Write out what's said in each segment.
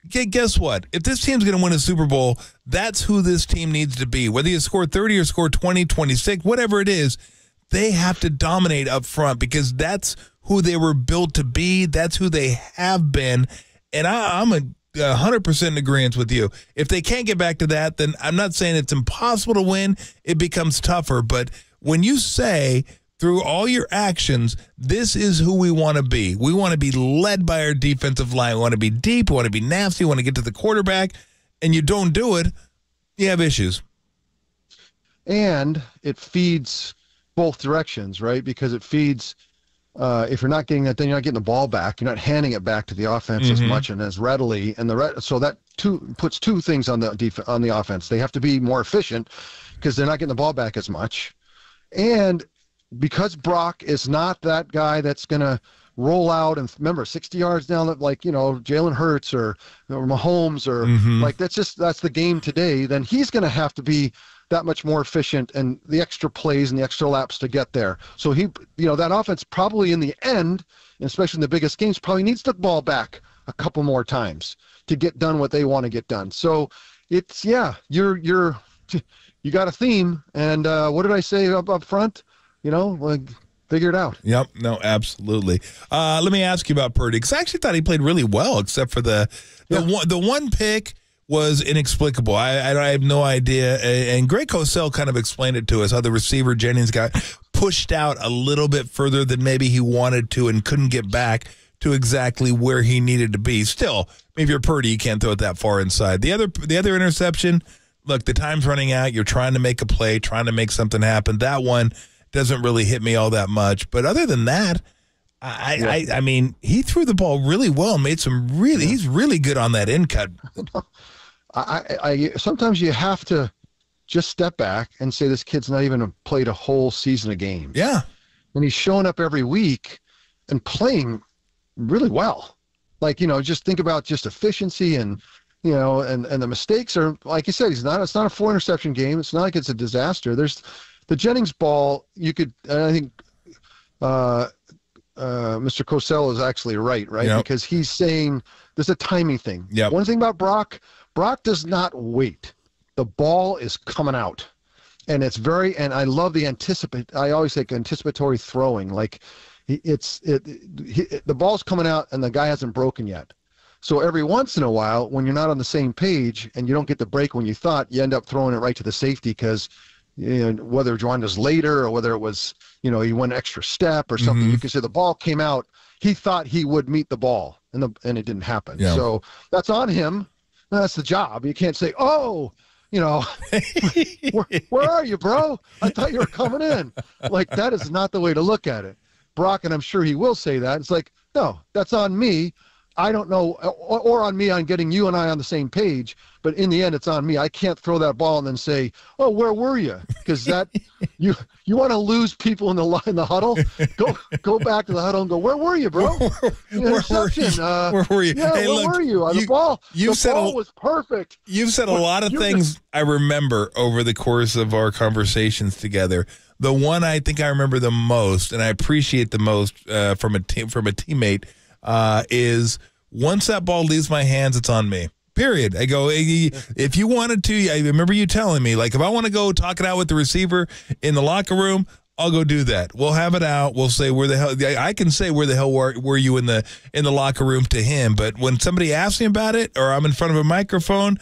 guess what? If this team's going to win a Super Bowl, that's who this team needs to be. Whether you score 30 or score 20, 26, whatever it is, they have to dominate up front because that's who they were built to be. That's who they have been. And I'm 100% in agreement with you. If they can't get back to that, then I'm not saying it's impossible to win. It becomes tougher. But when you say through all your actions, this is who we want to be. We want to be led by our defensive line. We want to be deep. We want to be nasty. We want to get to the quarterback. And you don't do it, you have issues. And it feeds both directions, right? Because it feeds, if you're not getting that, then you're not getting the ball back. You're not handing it back to the offense as much and as readily. And so that puts two things on the offense. They have to be more efficient because they're not getting the ball back as much. And because Brock is not that guy that's going to roll out and remember 60 yards down like, Jalen Hurts or Mahomes or like that's the game today, then he's going to have to be that much more efficient and the extra plays and the extra laps to get there. So that offense probably in the end, especially in the biggest games, probably needs the ball back a couple more times to get done what they want to get done. So it's, you got a theme. And what did I say up front? Figure it out. Yep. No, absolutely. Let me ask you about Purdy, because I actually thought he played really well, except for the one pick was inexplicable. I have no idea. And Greg Cosell kind of explained it to us, how the receiver Jennings got pushed out a little bit further than maybe he wanted to and couldn't get back to exactly where he needed to be. Still, if you're Purdy, you can't throw it that far inside. The other interception, look, the time's running out. You're trying to make a play, trying to make something happen. That one doesn't really hit me all that much. But other than that, I mean, he threw the ball really well, made some really, he's really good on that in cut. Sometimes you have to just step back and say this kid's not even played a whole season of games. Yeah. And he's showing up every week and playing really well. Like, just think about just efficiency and the mistakes are, like you said, it's not a 4-interception game. It's not like it's a disaster. There's the Jennings ball, I think Mr. Cosell is actually right? Yep. Because he's saying there's a timing thing. Yep. One thing about Brock does not wait. The ball is coming out. And and I love the I always say anticipatory throwing. Like the ball's coming out and the guy hasn't broken yet. So every once in a while, when you're not on the same page and you don't get the break when you thought, you end up throwing it right to the safety because whether it was later or whether it was, he went an extra step or something, you can say the ball came out. He thought he would meet the ball and it didn't happen. Yeah. So that's on him. That's the job. You can't say, where are you, bro? I thought you were coming in. Like, that is not the way to look at it. Brock, and I'm sure he will say that. It's like, no, that's on me. I don't know, or on me on getting you and I on the same page, but in the end, it's on me. I can't throw that ball and then say, "Oh, where were you?" Because that you want to lose people in the huddle. Go back to the huddle and go, "Where were you, bro?" Interception. Where were you? Yeah, hey, where were you? The ball was perfect. You've said a lot of things I remember over the course of our conversations together. The one I think I remember the most, and I appreciate the most from a teammate. Is once that ball leaves my hands, it's on me. Period. I go, if you wanted to, I remember you telling me, like, if I want to go talk it out with the receiver in the locker room, I'll go do that. We'll have it out. We'll say, where the hell, I can say, where the hell were you in the locker room to him. But when somebody asks me about it or I'm in front of a microphone,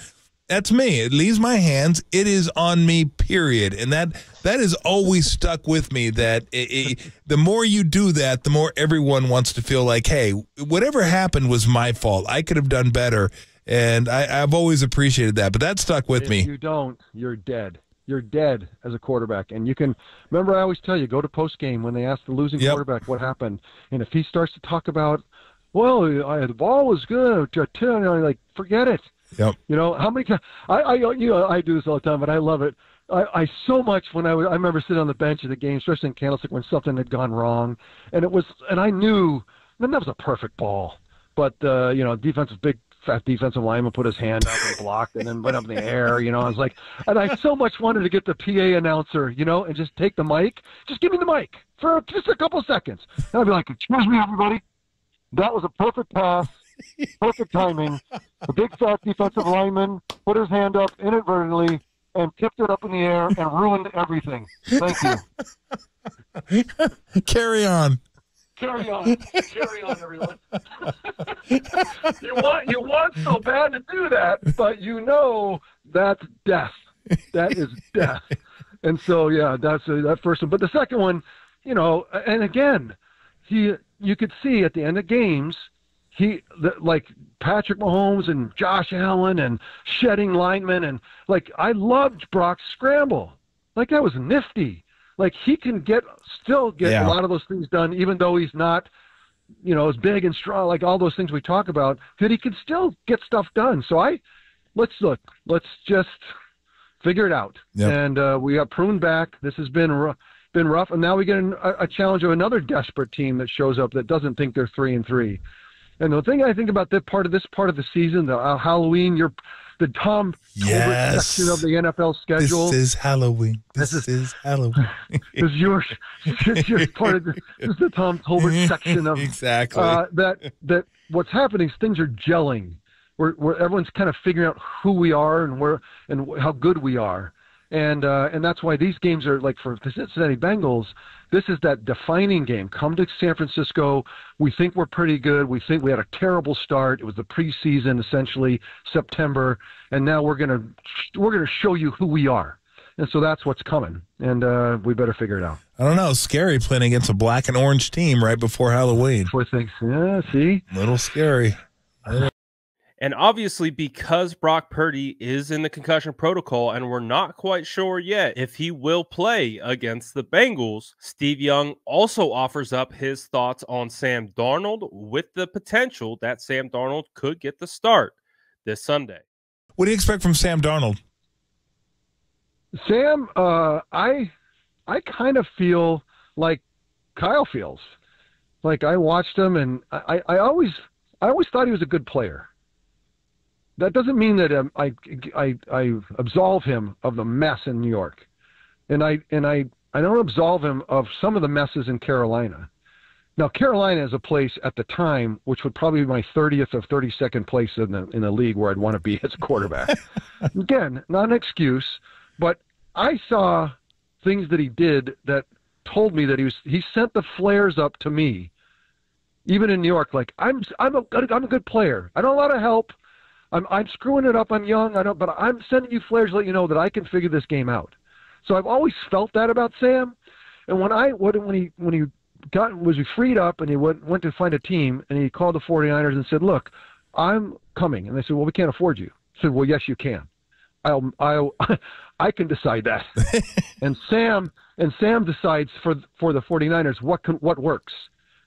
that's me. It leaves my hands. It is on me, period. And that has always stuck with me, that the more you do that, the more everyone wants to feel like, hey, whatever happened was my fault. I could have done better. And I've always appreciated that. But that stuck with me. If you don't, you're dead. You're dead as a quarterback. And you can – remember, I always tell you, go to postgame when they ask the losing quarterback what happened. And if he starts to talk about, well, the ball was good, like, forget it. Yep. How many times I do this all the time, but I love it. I so much when I remember sitting on the bench of the game, especially in Candlestick, when something had gone wrong, and I knew, and that was a perfect ball, but big fat defensive lineman put his hand up and blocked, and then went up in the air. I was like, and I so much wanted to get the PA announcer, and just take the mic, just give me the mic for just a couple of seconds, and I'd be like, excuse me, everybody, that was a perfect pass. Perfect timing. The big fat defensive lineman put his hand up inadvertently and tipped it up in the air and ruined everything. Thank you. Carry on. Carry on. Carry on, everyone. You want so bad to do that, but you know that's death. That is death. And so, yeah, that's that first one. But the second one, you know, and again, you could see at the end of games, like Patrick Mahomes and Josh Allen and shedding linemen, and like I loved Brock's scramble. Like that was nifty. Like he can still get a lot of those things done, even though he's not, you know, as big and strong, like all those things we talk about, that he can still get stuff done. So let's just figure it out. Yep. And we got pruned back. This has been rough. And now we get a challenge of another desperate team that shows up that doesn't think they're 3-3. And the thing I think about this part of the season, the Halloween, the Tom Tolbert section of the NFL schedule. This is Halloween. This is Halloween. This is your part of this is the Tom Tolbert section of exactly that what's happening is things are gelling. Where everyone's kind of figuring out who we are and how good we are. And that's why these games are like for the Cincinnati Bengals, this is that defining game. Come to San Francisco. We think we're pretty good. We think we had a terrible start. It was the preseason, essentially September, and now we're gonna show you who we are. And so that's what's coming, and we better figure it out. I don't know. Scary playing against a black and orange team right before Halloween. Before things, yeah. See, little scary. And obviously, because Brock Purdy is in the concussion protocol and we're not quite sure yet if he will play against the Bengals, Steve Young also offers up his thoughts on Sam Darnold with the potential that Sam Darnold could get the start this Sunday. What do you expect from Sam Darnold? Sam, I kind of feel like Kyle feels. Like I watched him, and I always thought he was a good player. That doesn't mean that I absolve him of the mess in New York, and I don't absolve him of some of the messes in Carolina. Now Carolina is a place at the time which would probably be my 30th or 32nd place in the league where I'd want to be as a quarterback. Again, not an excuse, but I saw things that he did that told me that he sent the flares up to me, even in New York. Like I'm a good player. I don't want a lot of help. I'm screwing it up. I'm young. But I'm sending you flares to let you know that I can figure this game out. So I've always felt that about Sam. And when he was freed up and he went to find a team, and he called the 49ers and said, "Look, I'm coming." And they said, "Well, we can't afford you." I said, "Well, yes, you can. I can decide that." and Sam decides for the 49ers what works,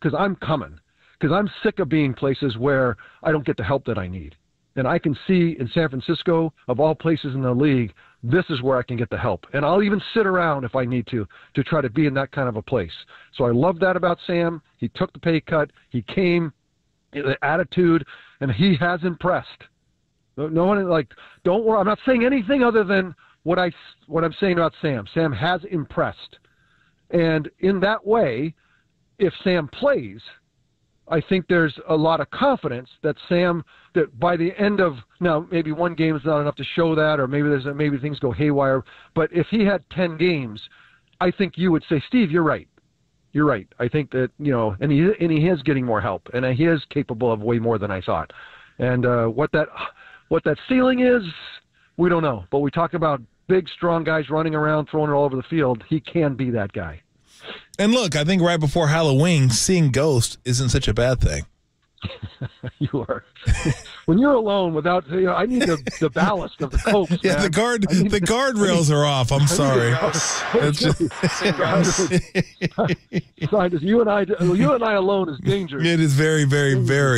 because I'm coming, because I'm sick of being places where I don't get the help that I need. And I can see in San Francisco, of all places in the league, this is where I can get the help. And I'll even sit around if I need to try to be in that kind of a place. So I love that about Sam. He took the pay cut. He came, the attitude, and he has impressed. No one, like, don't worry. I'm not saying anything other than what I'm saying about Sam. Sam has impressed. And in that way, if Sam plays, I think there's a lot of confidence that by the end of, now maybe one game is not enough to show that, or maybe things go haywire, but if he had 10 games, I think you would say, "Steve, you're right. You're right. I think that, you know," and he is getting more help, and he is capable of way more than I thought. And what that ceiling is, we don't know. But we talk about big, strong guys running around, throwing it all over the field. He can be that guy. And look, I think right before Halloween, seeing ghosts isn't such a bad thing. You are. When you're alone without, I need the ballast of the Coke. Yeah, man. the guardrails are off. I'm sorry. You and I alone is dangerous. It is very, very, very.